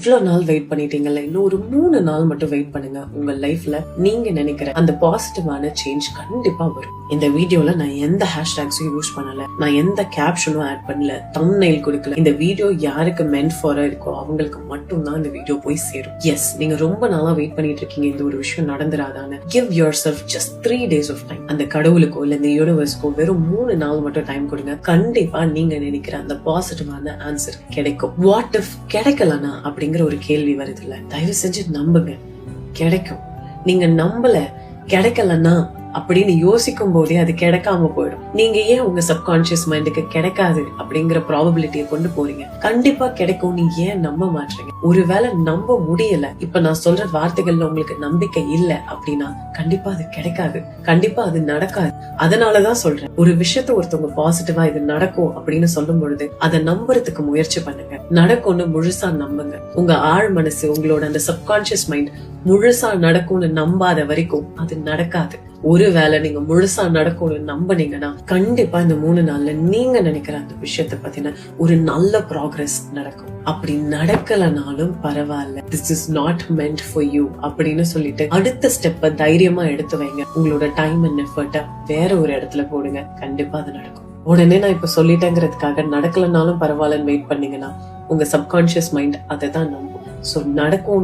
இவ்வளவு நாள் வெயிட் பண்ணிட்டீங்கல்ல, இன்னும் ஒரு 3 நாள் மட்டும் வெயிட் பண்ணுங்க. உங்க லைஃப்ல நீங்க நினைக்கிற அந்த பாசிட்டிவான சேஞ்ச் கண்டிப்பா வரும். இந்த வீடியோல நான் எந்த ஹேஷ்டேக்ஸும் யூஸ் பண்ணல, நான் எந்த கேப்ஷனும் ஆட் பண்ணல, தம்ப்நெயில் கொடுக்கல. இந்த வீடியோ யாருக்கு மென்ட் ஃபார் இருக்கோ அவங்களுக்கு மட்டும் தான் இந்த வீடியோ போய் சேரும். எஸ், நீங்க ரொம்ப நாளா வெயிட் பண்ணிட்டு இருக்கீங்க இந்த ஒரு விஷயம் நடந்துராதான்னு. Give yourself just 3 days of time. அந்த கடவுளுக்கோ இல்ல இந்த யூனிவர்ஸ்க்கோ வெறும் 3 நாள் மட்டும் டைம் கொடுங்க. கண்டிப்பா நீங்க நினைக்கிற அந்த பாசிட்டிவான ஆன்சர் கிடைக்கும். வாட் இஃப் கிடைக்கலனா அப்படிங்கிற ஒரு கேள்வி வருது இல்ல, தயவு செஞ்சு நம்புங்க, கிடைக்கும். நீங்க நம்பல, கிடைக்கலன்னா அப்படின்னு யோசிக்கும் போதே அது கிடைக்காம போயிடும். நீங்க ஏன் உங்க சப்கான்சியஸ் மைண்டுக்கு கிடைக்காது அப்படிங்கிற ப்ராபபிலிட்டியை கொண்டு போறீங்க? கண்டிப்பா கிடைக்கும். நீ ஏன் நம்ப மாட்டீங்க? ஒருவேளை நம்ப முடியல, இப்ப நான் சொல்ற வார்த்தைகள்ல உங்களுக்கு நம்பிக்கை இல்ல அப்படின்னா கண்டிப்பா அது கிடைக்காது, கண்டிப்பா அது நடக்காது. அதனாலதான் சொல்றேன், ஒரு விஷயத்த ஒருத்தவங்க பாசிட்டிவா இது நடக்கும் அப்படின்னு சொல்லும் பொழுது அதை நம்புறதுக்கு முயற்சி பண்ணுங்க. நடக்கும்னு முழுசா நம்புங்க. உங்க ஆழ் மனசு, உங்களோட அந்த சப்கான்சியஸ் மைண்ட் முழுசா நடக்கும்னு நம்பாத வரைக்கும் அது நடக்காது. ஒருவேளை நீங்க முழுசா நடக்கும்னு நம்பினீங்கன்னா கண்டிப்பா இந்த 3 நாள்ல நீங்க நினைக்கிற அந்த விஷயத்த பத்தின ஒரு நல்ல ப்ராக்ரஸ் நடக்கும். அப்படி நடக்கலனாலும் பரவாயில்ல, this is not meant for you அப்படின்னு சொல்லிட்டு அடுத்த ஸ்டெப்ப தைரியமா எடுத்து வைங்க. உங்களோட டைம் அண்ட் எஃபர்ட்ட வேற ஒரு இடத்துல போடுங்க. கண்டிப்பா அது நடக்கும். உடனே நான் இப்ப சொல்லிட்டேங்கிறதுக்காக நடக்கலனாலும் பரவாயில்லன்னு வெயிட் பண்ணீங்கன்னா உங்க சப்கான்சியஸ் மைண்ட் அதை தான் நம்பும். சோ நடக்கும்னு